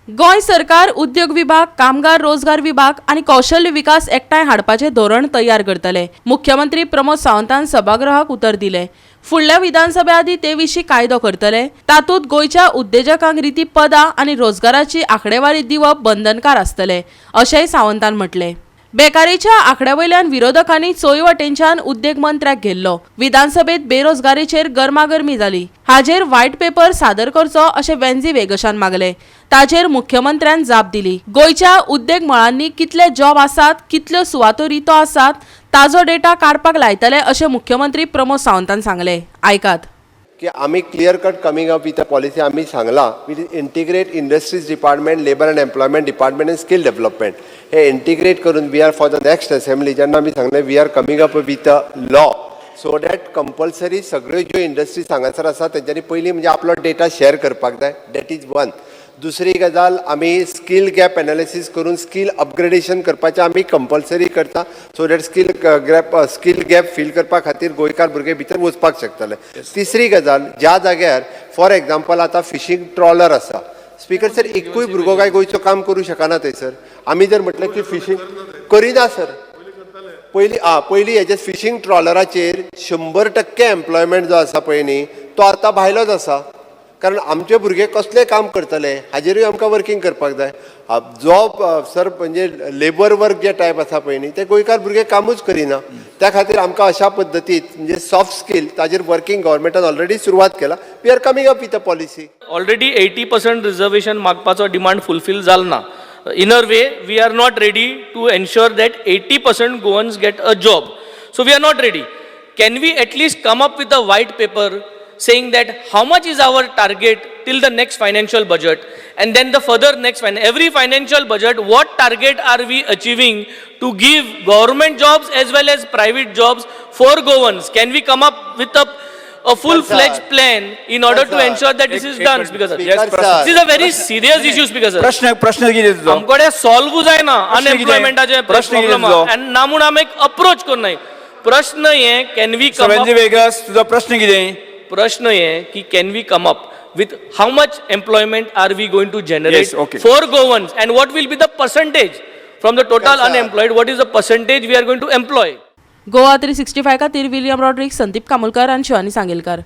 गोय सरकार उद्योग विभाग, कामगार रोजगार विभाग आणि कौशल्य विकास एकठांय हाडपाचे धोरण तयार करतले. मुख्यमंत्री प्रमोद सावंतान सभागृहाक उतर दिले. फुडल्या विधानसभे आदी ते विशीं कायदो करतले. तातूंत गोयच्या उद्देजकांक रिती पदां आणि रोजगाराची आंकडेवारी दिवप बंधनकार आसतले, अशेंय सावंतान म्हटले. बेकारीच्या आंकड्यावयल्यान विरोधकांनी चोय वटेनच्यान उद्देग मंत्र्याक घेल्लो. विधानसभेत बेरोजगारीचेर गरमागरमी जाली. हाजेर व्हाईट पेपर सादर करचो अशें वेंजी वेगशान मागले. ताचेर मुख्यमंत्र्यान जाप दिली. गोयच्या उद्देग मळांनी कितले जॉब आसात, कितल्यो सुवातो रितो आसात ताजो डेटा काडपाक लायतले अशें मुख्यमंत्री प्रमोद सावंतान सांगले. आयकात. कि आम्ही clear cut coming up with a policy आम्ही सांगला with integrate industries department, labour and employment department and skill development हे इंटिग्रेट करून we are for the next assembly जेन्ना आम्ही सांगले we are coming up with a law so that compulsory सगळ्यो ज्यो industries हांगासर आसा तेंच्यांनी पयलीं म्हणजे आपलो डेटा शेअर करपाक जाय. That is one. दुसरी गजाल आम्ही स्किल गॅप एनालिसीस करून स्किल अपग्रेडेशन करपाचें आम्ही कंपल्सरी करता so that skill gap feel करपा खातीर गोंयकार भुरगे भितर वचपाक शकतले. तिसरी गजाल ज्या जाग्यार फॉर एग्जाम्पल आतां फिशींग ट्रॉलर आसा स्पीकर सर एकूय भुरगो काय गोंयचो काम करूं शकना थंयसर. आमी जर म्हटलें की फिशींग करिना सर पयलीं हेजे फिशींग ट्रॉलराचेर 100% एम्प्लॉयमेंट जो आसा पळय न्ही तो आतां भायलोच आसा. कारण आमचे भुरगे कसले काम करतले हाजेरूय आमकां वर्किंग करपाक जाय. जॉब सर म्हणजे लेबर वर्क जे टायप आसा पळय न्ही ते गोंयकार भुरगे कामूच करिना. त्या खातीर आमकां अशा पद्दतीन म्हणजे सॉफ्ट स्कील ताजेर वर्किंग गव्हर्मेंटान ऑलरेडी सुरवात केला. We are coming up with a policy. Already 80% reservation मागपाचो डिमांड फुलफील जालो ना. In a way, we are not ready to ensure that 80% Goans get a job. So we are not ready. Can we at least come up with a white paper saying that how much is our target till the next financial budget, and then the further every financial budget, what target are we achieving to give government jobs as well as private jobs for Goans? Can we come up with a full-fledged plan in order to ensure that this is done? Speaker sir, this is a very serious issue, Speaker sir. प्रश्न कितें तुजो? आमकडे solve जायना अनएम्प्लॉयमेंटाचे problem आणि ना म्हणून आमी एक approach करनाय. प्रश्न हे कॅन वी कम अप वेगस तुजो प्रश्न कितें? प्रश्न हे की can we come up with how much employment are we going to generate Yes, okay. for Goans, and what will be the percentage from the total unemployed, what is the percentage we are going to employ? Goa 365 खातीर William Rodrigues, Sandeep Kamulkar आणि शिवानी सांगेलकार.